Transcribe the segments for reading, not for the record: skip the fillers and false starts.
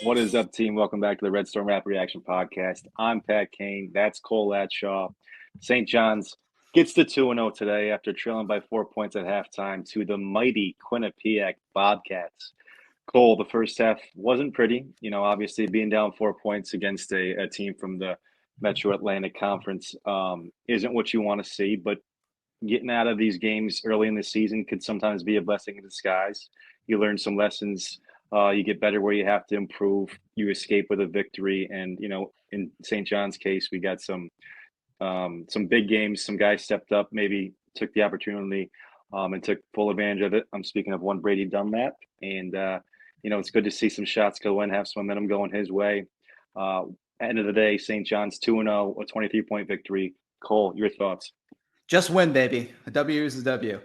What is up, team? Welcome back to the Red Storm Rap Reaction Podcast. I'm Pat Kane. That's Cole Latshaw. St. John's gets to 2-0 today after trailing by 4 points at halftime to the mighty Quinnipiac Bobcats. Cole, the first half wasn't pretty. Obviously being down 4 points against a team from the Metro Atlantic Conference isn't what you want to see, but getting out of these games early in the season could sometimes be a blessing in disguise. You learn some lessons. You get better where you have to improve. You escape with a victory, and in St. John's case, we got some big games. Some guys stepped up, maybe took the opportunity, and took full advantage of it. I'm speaking of one Brady Dunlap, and it's good to see some shots go in, have some momentum going his way. End of the day, St. John's 2-0, a 23-point victory. Cole, your thoughts? Just win, baby. A W is a W.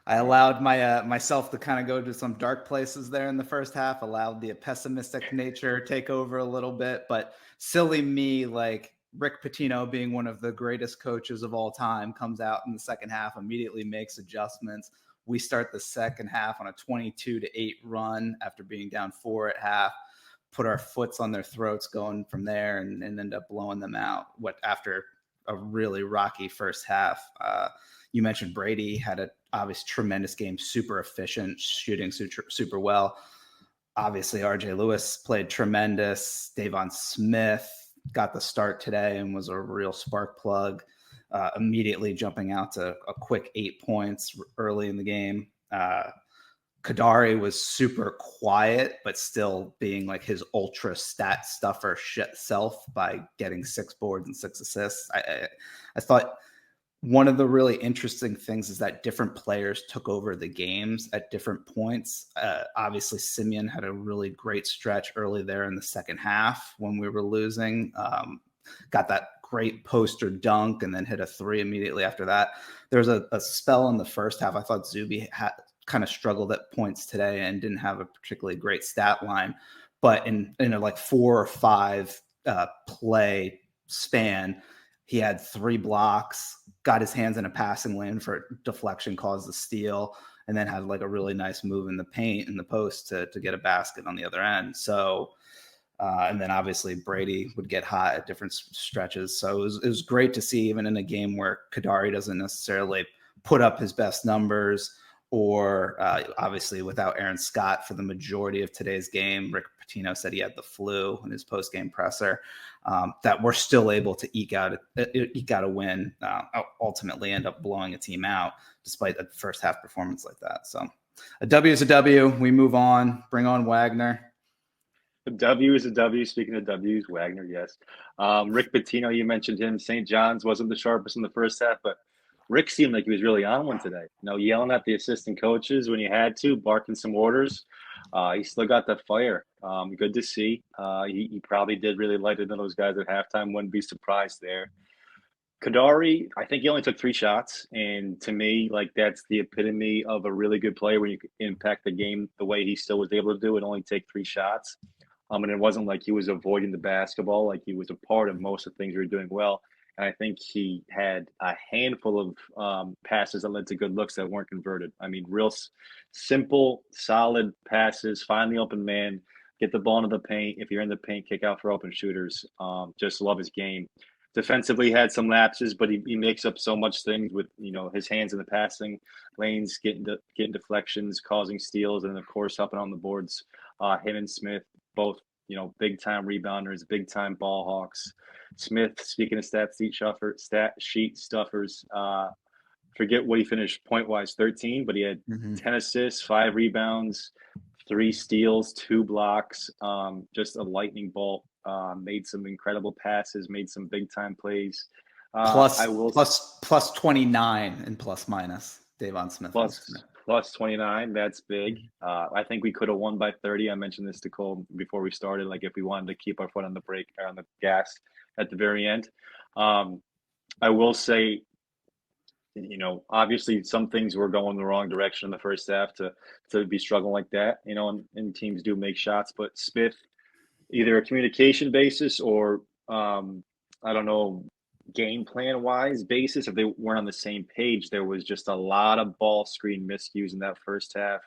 I allowed myself to kind of go to some dark places there in the first half, allowed the pessimistic nature take over a little bit, but silly me, like Rick Pitino being one of the greatest coaches of all time, comes out in the second half, immediately makes adjustments. We start the second half on a 22-8 run after being down 4 at half, put our foots on their throats going from there and end up blowing them out after a really rocky first half. You mentioned Brady had an obvious tremendous game, super efficient, shooting super well. Obviously, RJ Lewis played tremendous. Davon Smith got the start today and was a real spark plug, immediately jumping out to a quick 8 points early in the game. Kadari was super quiet, but still being like his ultra stat stuffer self by getting 6 boards and 6 assists. I thought one of the really interesting things is that different players took over the games at different points. Obviously, Simeon had a really great stretch early there in the second half when we were losing. Got that great poster dunk and then hit a 3 immediately after that. There was a spell in the first half. I thought Zuby kind of struggled at points today and didn't have a particularly great stat line, but in a like 4 or 5 play span, he had 3 blocks, got his hands in a passing lane for deflection, caused the steal, and then had like a really nice move in the paint in the post to get a basket on the other end. So and then obviously Brady would get hot at different stretches. So it was great to see, even in a game where Kadari doesn't necessarily put up his best numbers, or obviously without Aaron Scott for the majority of today's game. Rick Pitino said he had the flu in his post-game presser, that we're still able to eke out a win, ultimately end up blowing a team out despite a first half performance like that. So a W is a W. We move on, bring on Wagner. A W is a W. Speaking of W's, Wagner, yes. Rick Pitino, you mentioned him. St. John's wasn't the sharpest in the first half, but Rick seemed like he was really on one today. Yelling at the assistant coaches when you had to, barking some orders. He still got that fire. Good to see. He probably did really light it in those guys at halftime. Wouldn't be surprised there. Kadari, I think he only took 3 shots. And to me, like, that's the epitome of a really good player when you can impact the game the way he still was able to do it, only take 3 shots. And it wasn't like he was avoiding the basketball. Like, he was a part of most of the things we were doing well. And I think he had a handful of passes that led to good looks that weren't converted. I mean, real simple, solid passes, find the open man, get the ball into the paint. If you're in the paint, kick out for open shooters. Just love his game. Defensively, had some lapses, but he makes up so much things with his hands in the passing lanes, getting deflections, causing steals, and of course helping on the boards. Him and Smith both big time rebounders, big time ball hawks. Smith, speaking of stat sheet stuffers, forget what he finished point wise, 13, but he had 10 assists, 5 rebounds, 3 steals, 2 blocks. Just a lightning bolt. Made some incredible passes, made some big time plays. Plus 29 and plus minus. Davon Smith. Plus 29. That's big. I think we could have won by 30. I mentioned this to Cole before we started. Like, if we wanted to keep our foot on the brake or on the gas at the very end. I will say, obviously some things were going the wrong direction in the first half to be struggling like that, and teams do make shots, but Smith, either a communication basis or I don't know, game plan wise basis, if they weren't on the same page, there was just a lot of ball screen miscues in that first half.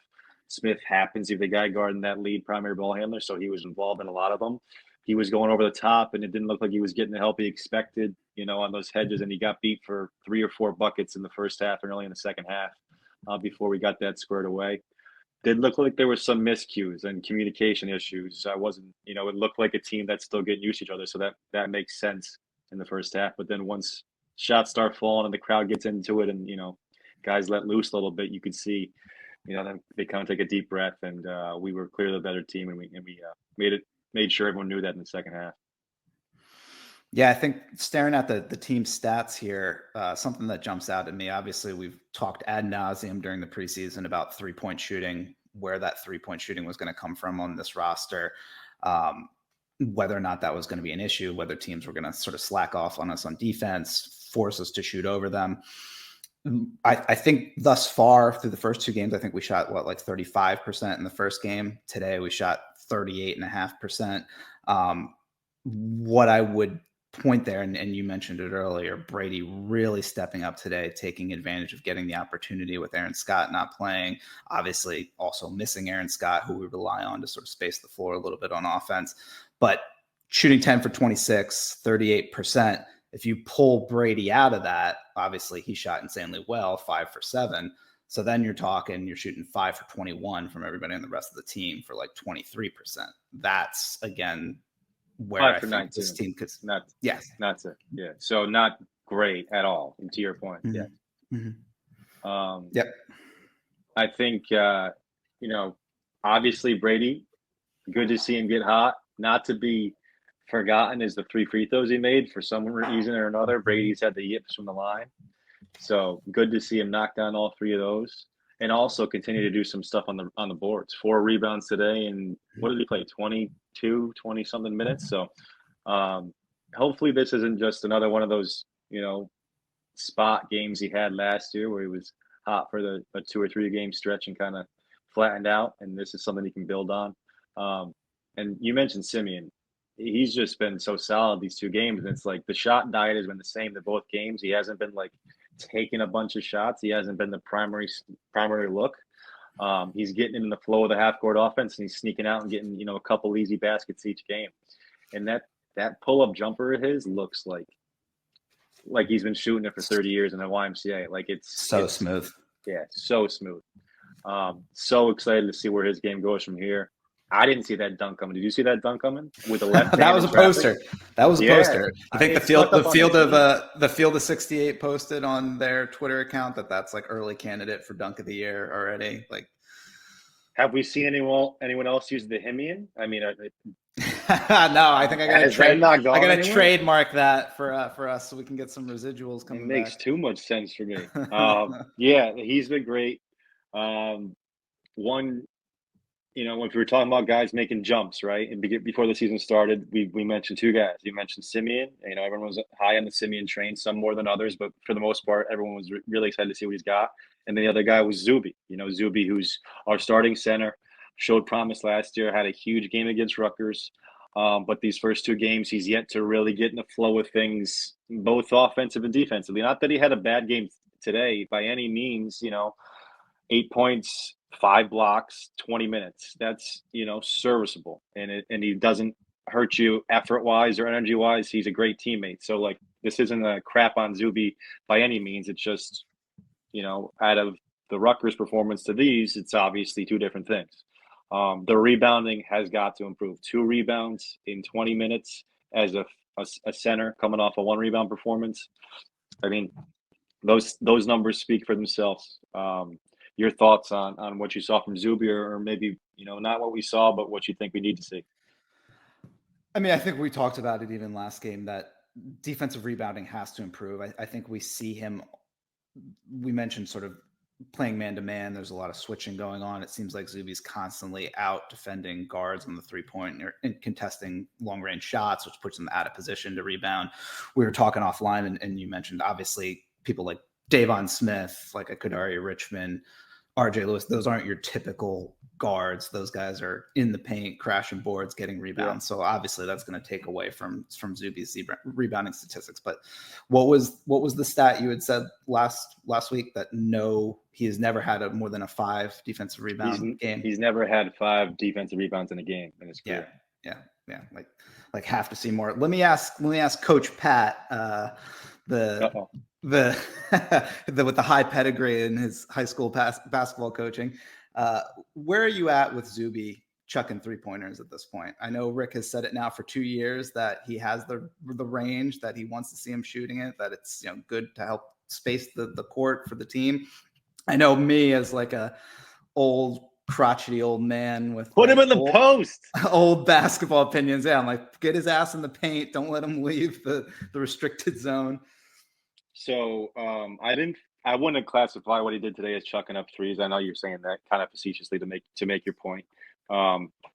Smith happens to be the guy guarding that lead primary ball handler, so he was involved in a lot of them. He was going over the top, and it didn't look like he was getting the help he expected, on those hedges, and he got beat for 3 or 4 buckets in the first half and early in the second half before we got that squared away. Did look like there were some miscues and communication issues. I wasn't, it looked like a team that's still getting used to each other, so that makes sense in the first half. But then once shots start falling and the crowd gets into it, and guys let loose a little bit, you could see, they kind of take a deep breath, and we were clearly the better team, and we made sure everyone knew that in the second half. Yeah, I think staring at the team stats here, something that jumps out at me, obviously we've talked ad nauseum during the preseason about 3-point shooting, where that 3-point shooting was going to come from on this roster, whether or not that was going to be an issue, whether teams were going to sort of slack off on us on defense, force us to shoot over them. I think thus far through the first 2 games, I think we shot like 35% in the first game. Today we shot 38.5%. What I would point there, and you mentioned it earlier, Brady really stepping up today, taking advantage of getting the opportunity with Aaron Scott not playing, obviously also missing Aaron Scott, who we rely on to sort of space the floor a little bit on offense, but shooting 10 for 26, 38%. If you pull Brady out of that, obviously he shot insanely well, 5 for 7. So then you're shooting 5 for 21 from everybody on the rest of the team for like 23%. That's, again, where I think this team could. Not it. Yeah. So not great at all. And to your point. Mm-hmm. Yeah. Mm-hmm. Yep. I think, obviously Brady, good to see him get hot. Not to be forgotten is the 3 free throws he made. For some reason or another, Brady's had the yips from the line. So good to see him knock down all 3 of those, and also continue to do some stuff on the boards. 4 rebounds today, and what did he play? 20 something minutes. So hopefully this isn't just another one of those, spot games he had last year where he was hot for a 2 or 3 game stretch and kind of flattened out. And this is something he can build on. And you mentioned Simeon. He's just been so solid these 2 games. And it's like the shot diet has been the same to both games. He hasn't been like taking a bunch of shots. He hasn't been the primary look. He's getting in the flow of the half court offense, and he's sneaking out and getting, a couple easy baskets each game. And that pull-up jumper of his looks like he's been shooting it for 30 years in the YMCA. Like it's smooth. Yeah, so smooth. So excited to see where his game goes from here. I didn't see that dunk coming. Did you see that dunk coming with the left? That was a poster. That was a poster. I think the field of 68 posted on their Twitter account that's like early candidate for dunk of the year already. Like, have we seen anyone else use the Himian? I mean, no. I think I got to trademark that for us so we can get some residuals coming. It makes back. Too much sense for me. Yeah, he's been great. One. If we were talking about guys making jumps, right? And before the season started, we mentioned 2 guys. You mentioned Simeon. Everyone was high on the Simeon train, some more than others, but for the most part, everyone was really excited to see what he's got. And then the other guy was Zuby. Zuby, who's our starting center, showed promise last year, had a huge game against Rutgers. But these first 2 games, he's yet to really get in the flow of things, both offensive and defensively. Not that he had a bad game today by any means, 8 points, 5 blocks, 20 minutes. That's, serviceable. And he doesn't hurt you effort-wise or energy-wise. He's a great teammate. So, this isn't a crap on Zuby by any means. It's just, out of the Rutgers performance to these, it's obviously 2 different things. The rebounding has got to improve. 2 rebounds in 20 minutes as a center coming off a 1 rebound performance. I mean, those numbers speak for themselves. Your thoughts on what you saw from Zuby, or maybe, not what we saw, but what you think we need to see? I mean, I think we talked about it even last game that defensive rebounding has to improve. I think we see him, we mentioned sort of playing man-to-man. There's a lot of switching going on. It seems like Zuby's constantly out defending guards on the 3-point and contesting long-range shots, which puts him out of position to rebound. We were talking offline, and you mentioned, obviously, people like Davon Smith, like a Kadari Richmond, RJ Lewis, those aren't your typical guards. Those guys are in the paint, crashing boards, getting Yeah. rebounds. So obviously that's going to take away from Zuby's rebounding statistics. But what was the stat you had said last week that he has never had more than a 5 defensive rebound game? He's never had 5 defensive rebounds in a game in his career. Yeah. Like have to see more. Let me ask Coach Pat, the with the high pedigree in his high school basketball coaching. Where are you at with Zuby chucking 3-pointers at this point? I know Rick has said it now for 2 years that he has the range, that he wants to see him shooting it, that it's good to help space the court for the team. I know me as like a old crotchety old man with put him in the post. Old basketball opinions. Yeah, I'm like, get his ass in the paint. Don't let him leave the restricted zone. So I wouldn't classify what he did today as chucking up threes. I know you're saying that kind of facetiously to make your point.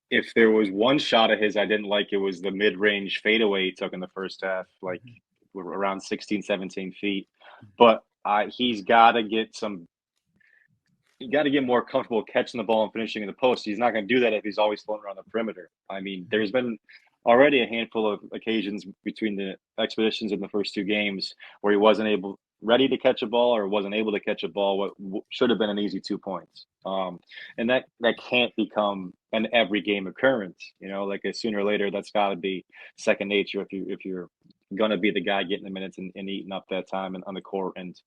If there was one shot of his I didn't like, it was the mid-range fadeaway he took in the first half, like around 16, 17 feet. But he's got to get more comfortable catching the ball and finishing in the post. He's not going to do that if he's always floating around the perimeter. I mean, there's been already a handful of occasions between the expeditions in the first 2 games where he wasn't ready to catch a ball or wasn't able to catch a ball what should have been an easy 2 points. And that can't become an every game occurrence. Like sooner or later, that's got to be second nature if you're going to be the guy getting the minutes and eating up that time on the court. And,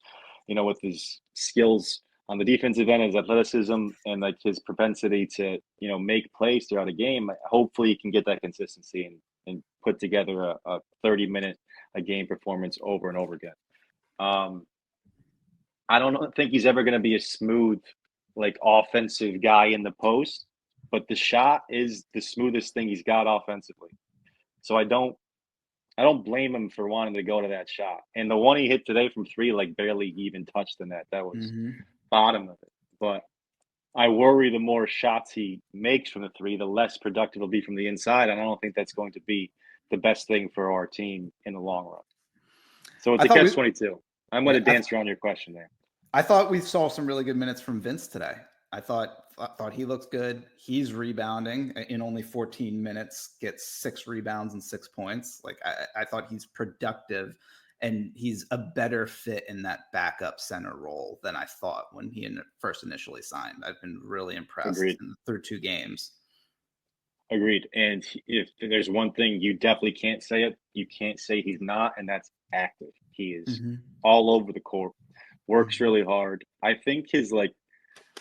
with his skills on the defensive end, his athleticism and like his propensity to, make plays throughout a game, hopefully he can get that consistency and put together a 30-minute a game performance over and over again. I don't think he's ever going to be a smooth, like offensive guy in the post, but the shot is the smoothest thing he's got offensively. So I don't blame him for wanting to go to that shot. And the one he hit today from 3, like barely even touched the net. That was bottom of it. But I worry the more shots he makes from the 3, the less productive he'll be from the inside. And I don't think that's going to be the best thing for our team in the long run. So it's a catch-22. I'm going to dance around your question there. I thought we saw some really good minutes from Vince today. I thought he looks good. He's rebounding in only 14 minutes, gets 6 rebounds and 6 points. Like I thought he's productive, and he's a better fit in that backup center role than I thought when he first initially signed. I've been really impressed through 2 games. Agreed. And if there's one thing you definitely can't say he's not, and that's active. He is all over the court, works really hard. I think his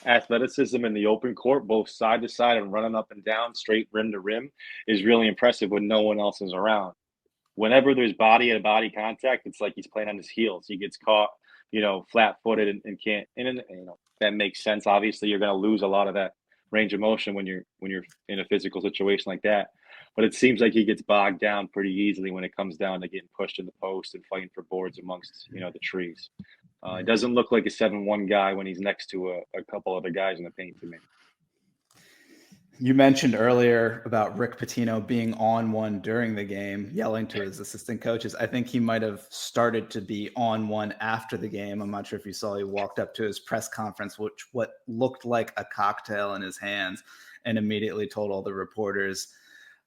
athleticism in the open court, both side to side and running up and down, straight rim to rim, is really impressive when no one else is around. Whenever there's body to body contact, it's like he's playing on his heels. He gets caught, flat footed and can't. And that makes sense. Obviously, you're going to lose a lot of that range of motion when you're in a physical situation like that. But it seems like he gets bogged down pretty easily when it comes down to getting pushed in the post and fighting for boards amongst the trees. It doesn't look like a 7-1 guy when he's next to a couple other guys in the paint to me. You mentioned earlier about Rick Pitino being on one during the game, yelling to his assistant coaches. I think he might have started to be on one after the game. I'm not sure if you saw, he walked up to his press conference, what looked like a cocktail in his hands, and immediately told all the reporters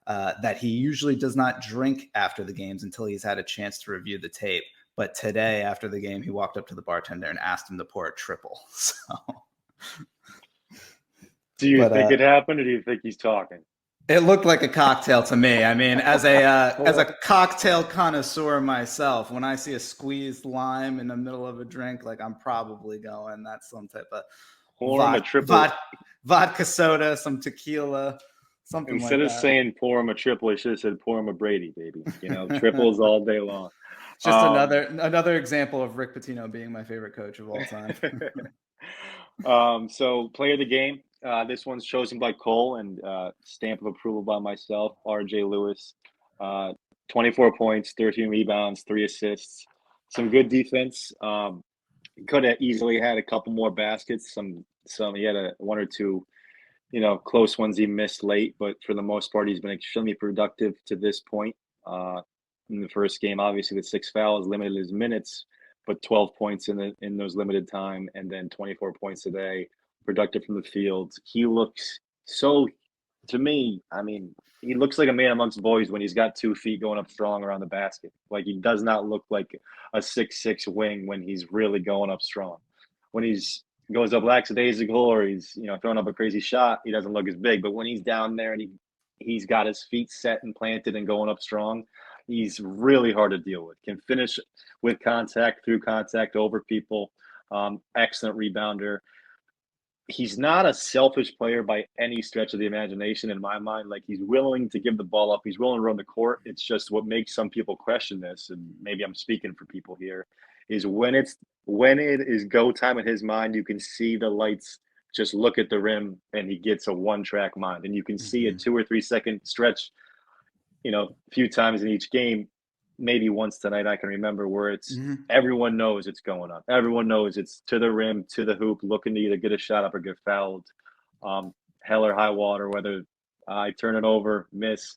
that he usually does not drink after the games until he's had a chance to review the tape. But today, after the game, he walked up to the bartender and asked him to pour a triple. So, do you think it happened, or do you think he's talking? It looked like a cocktail to me. I mean, as a cocktail connoisseur myself, when I see a squeezed lime in the middle of a drink, like I'm probably going, that's some type of vodka soda, some tequila, something like that. Instead of saying pour him a triple, he should have said pour him a Brady, baby. Triples all day long. Just another example of Rick Pitino being my favorite coach of all time. So player of the game. This one's chosen by Cole and stamp of approval by myself, RJ Lewis. 24 points, 13 rebounds, 3 assists. Some good defense. Could have easily had a couple more baskets. He had one or two, close ones he missed late, but for the most part, he's been extremely productive to this point. In the first game, obviously with 6 fouls, limited his minutes, but 12 points in those limited time, and then 24 points today. productive from the field. He looks so, to me, I mean, he looks like a man amongst boys when he's got 2 feet going up strong around the basket. Like he does not look like a 6'6" wing when he's really going up strong. When he's goes up lackadaisical or he's throwing up a crazy shot, he doesn't look as big. But when he's down there and he's got his feet set and planted and going up strong, he's really hard to deal with. Can finish with contact, through contact, over people. Excellent rebounder. He's not a selfish player by any stretch of the imagination in my mind. Like he's willing to give the ball up. He's willing to run the court. It's just what makes some people question this, and maybe I'm speaking for people here, is when it is go time in his mind, you can see the lights just look at the rim and he gets a one-track mind. And you can see a 2 or 3 second stretch, a few times in each game, maybe once tonight I can remember, where it's everyone knows it's going on. Everyone knows it's to the rim, to the hoop, looking to either get a shot up or get fouled. Hell or high water, whether I turn it over, miss,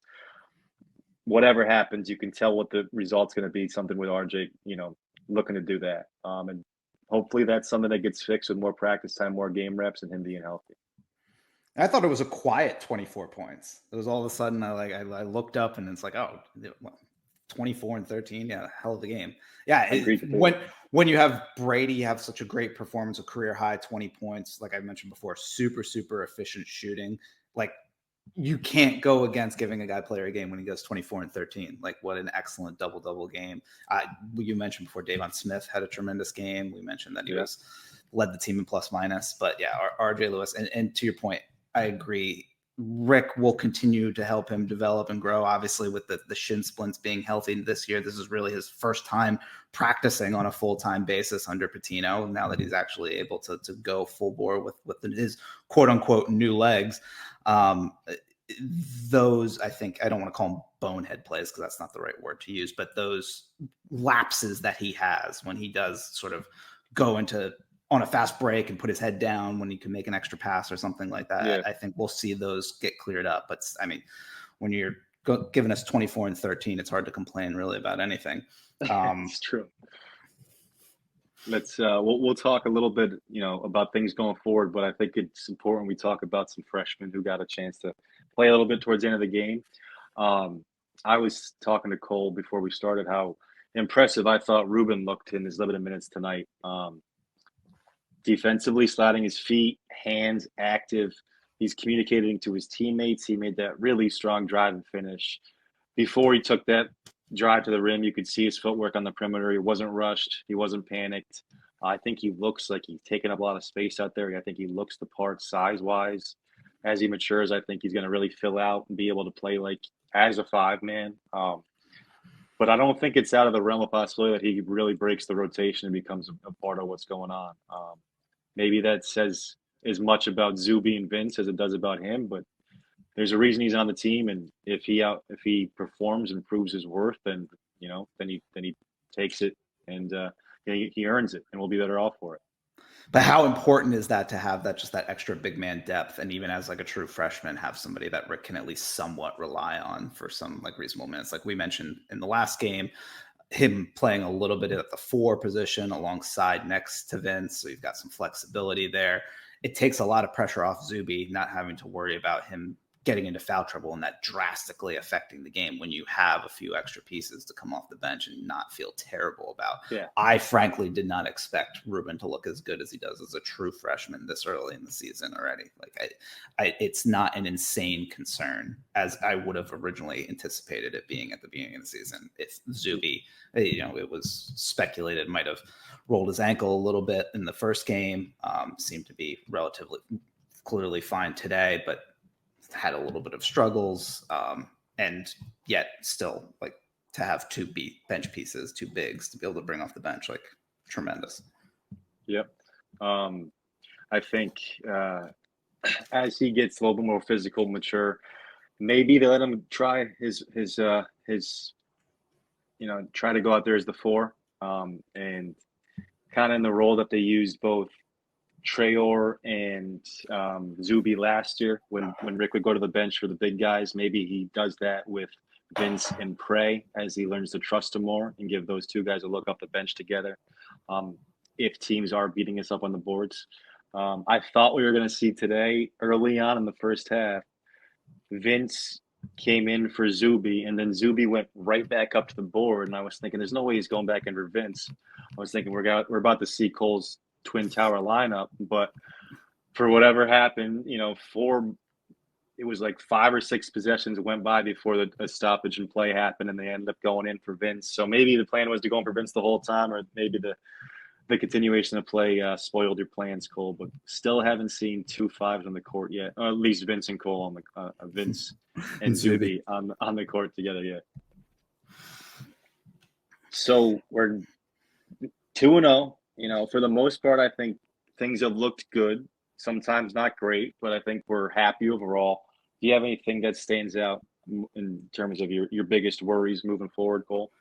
whatever happens, you can tell what the result's going to be. Something with RJ, looking to do that. And hopefully that's something that gets fixed with more practice time, more game reps, and him being healthy. I thought it was a quiet 24 points. It was all of a sudden I looked up and it's like, oh, 24 and 13. Yeah, hell of a game. Yeah. When you have Brady, you have such a great performance, a career high 20 points. Like I mentioned before, super, super efficient shooting. Like you can't go against giving a guy player a game when he goes 24 and 13. Like what an excellent double game. You mentioned before Davon Smith had a tremendous game. We mentioned that he led the team in plus minus, but yeah, RJ Lewis. And to your point, I agree. Rick will continue to help him develop and grow. Obviously, with the shin splints being healthy this year, this is really his first time practicing on a full-time basis under Pitino. Now that he's actually able to go full bore with his quote unquote new legs, those, I think, I don't want to call them bonehead plays because that's not the right word to use, but those lapses that he has when he does sort of go into on a fast break and put his head down when he can make an extra pass or something like that. Yeah. I think we'll see those get cleared up. But I mean, when you're giving us 24 and 13, it's hard to complain really about anything. It's true. Let's we'll talk a little bit, about things going forward, but I think it's important we talk about some freshmen who got a chance to play a little bit towards the end of the game. I was talking to Cole before we started how impressive I thought Ruben looked in his limited minutes tonight. Defensively, sliding his feet, hands active. He's communicating to his teammates. He made that really strong drive and finish. Before he took that drive to the rim, you could see his footwork on the perimeter. He wasn't rushed. He wasn't panicked. I think he looks like he's taken up a lot of space out there. I think he looks the part size-wise. As he matures, I think he's going to really fill out and be able to play like as a 5-man. But I don't think it's out of the realm of possibility that he really breaks the rotation and becomes a part of what's going on. Maybe that says as much about Zuby and Vince as it does about him, but there's a reason he's on the team, and if he performs and proves his worth, then he takes it and he earns it, and we'll be better off for it. But how important is that to have that extra big man depth, and even as like a true freshman, have somebody that Rick can at least somewhat rely on for some like reasonable minutes? Like we mentioned in the last game, him playing a little bit at the 4 position alongside next to Vince. So you've got some flexibility there. It takes a lot of pressure off Zuby, not having to worry about him getting into foul trouble and that drastically affecting the game when you have a few extra pieces to come off the bench and not feel terrible about. Yeah. I frankly did not expect Ruben to look as good as he does as a true freshman this early in the season already. Like it's not an insane concern as I would have originally anticipated it being at the beginning of the season. If Zuby, it was speculated might have rolled his ankle a little bit in the first game, seemed to be relatively clearly fine today, but had a little bit of struggles, and yet still like to have 2 bench pieces, 2 bigs to be able to bring off the bench, like tremendous. Yep. I think as he gets a little bit more physical, mature, maybe they let him try his try to go out there as the 4, and kind of in the role that they used both Traore and Zuby last year when Rick would go to the bench for the big guys. Maybe he does that with Vince and Prey as he learns to trust him more and give those 2 guys a look off the bench together if teams are beating us up on the boards. I thought we were going to see today early on in the first half. Vince came in for Zuby, and then Zuby went right back up to the board. And I was thinking, there's no way he's going back in for Vince. I was thinking we're about to see Cole's Twin Tower lineup, but for whatever happened, it was like 5 or 6 possessions went by before a stoppage in play happened, and they ended up going in for Vince. So maybe the plan was to go in for Vince the whole time, or maybe the continuation of play spoiled your plans, Cole. But still haven't seen 2 5s on the court yet, or at least Vince and Cole on the Vince and Zuby on the court together yet. So we're 2-0. For the most part, I think things have looked good. Sometimes not great, but I think we're happy overall. Do you have anything that stands out in terms of your biggest worries moving forward, Cole?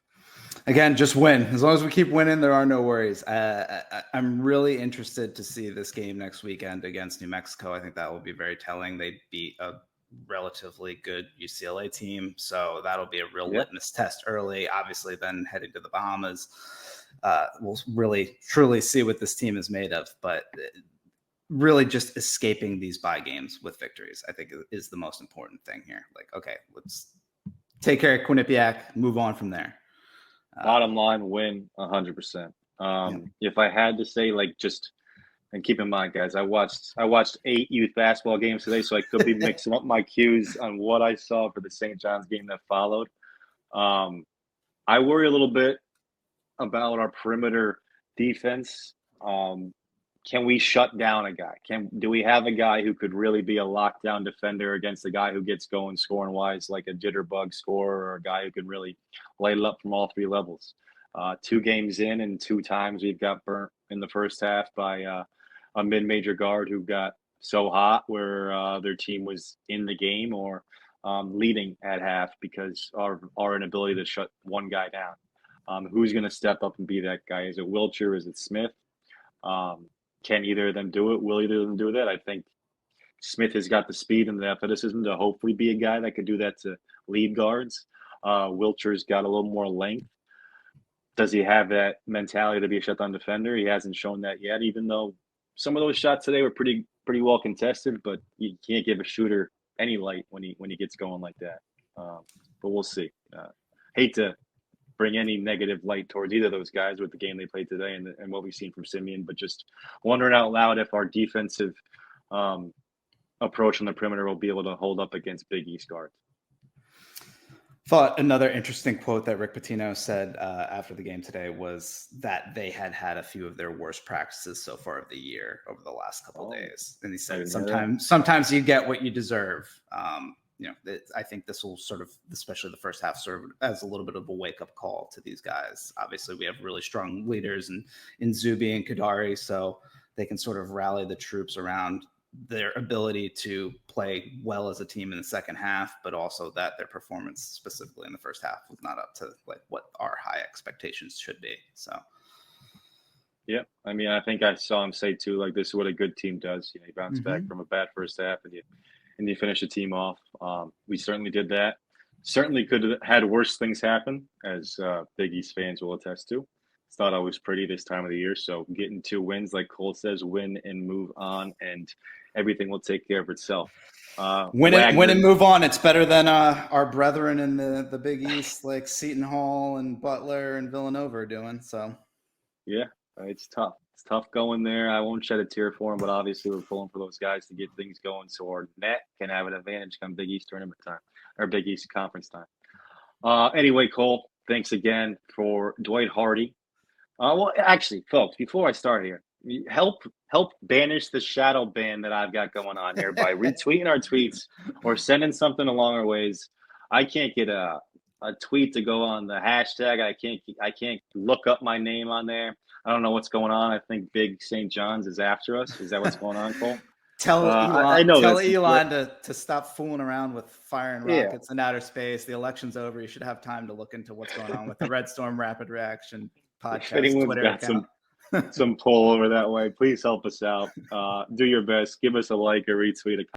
Again, just win. As long as we keep winning, there are no worries. I'm really interested to see this game next weekend against New Mexico. I think that will be very telling. They beat a relatively good UCLA team, so that'll be a real litmus test early. Obviously, then heading to the Bahamas, we'll really, truly see what this team is made of. But really just escaping these bye games with victories, I think, is the most important thing here. Like, okay, let's take care of Quinnipiac, move on from there. Bottom line, win 100%. If I had to say, and keep in mind, guys, I watched 8 youth basketball games today, so I could be mixing up my cues on what I saw for the St. John's game that followed. I worry a little bit about our perimeter defense. Can we shut down a guy? Do we have a guy who could really be a lockdown defender against a guy who gets going scoring wise, like a jitterbug scorer, or a guy who can really light it up from all 3 levels? 2 games in, and 2 times we've got burnt in the first half by a mid-major guard who got so hot where their team was in the game or leading at half because our inability to shut one guy down. Who's going to step up and be that guy? Is it Wilcher? Is it Smith? Can either of them do it? Will either of them do that? I think Smith has got the speed and the athleticism to hopefully be a guy that could do that to lead guards. Wilcher's got a little more length. Does he have that mentality to be a shutdown defender? He hasn't shown that yet, even though some of those shots today were pretty well contested, but you can't give a shooter any light when he gets going like that. But we'll see. Hate to bring any negative light towards either of those guys with the game they played today and what we've seen from Simeon, but just wondering out loud if our defensive approach on the perimeter will be able to hold up against Big East guards. Thought another interesting quote that Rick Pitino said after the game today was that they had a few of their worst practices so far of the year over the last couple of days. And he said, sometimes you get what you deserve. I think this will sort of, especially the first half, serve as a little bit of a wake-up call to these guys. Obviously, we have really strong leaders in Zuby and Kadari, so they can sort of rally the troops around their ability to play well as a team in the second half, but also that their performance specifically in the first half was not up to what our high expectations should be. So, yeah, I mean, I think I saw him say too, this is what a good team does. You bounce back from a bad first half and you finish the team off. We certainly did that. Certainly could have had worse things happen, as Big East fans will attest to. It's not always pretty this time of the year. So getting 2 wins, like Cole says, win and move on, and everything will take care of itself. Win and move on. It's better than our brethren in the Big East, like Seton Hall and Butler and Villanova are doing. So, yeah, it's tough. It's tough going there. I won't shed a tear for them, but obviously we're pulling for those guys to get things going so our net can have an advantage come Big East tournament time or Big East conference time. Anyway, Cole, thanks again for Dwight Hardy. Well, actually, folks, before I start here, help banish the shadow ban that I've got going on here by retweeting our tweets or sending something along our ways. I can't get a tweet to go on the hashtag. I can't look up my name on there. I don't know what's going on. I think Big St. John's is after us. Is that what's going on, Cole? Tell Elon to stop fooling around with firing rockets in outer space. The election's over. You should have time to look into what's going on with the Red Storm Rapid Reaction podcast. If anyone's Twitter got account. some pull over that way, please help us out. Do your best. Give us a like, a retweet, a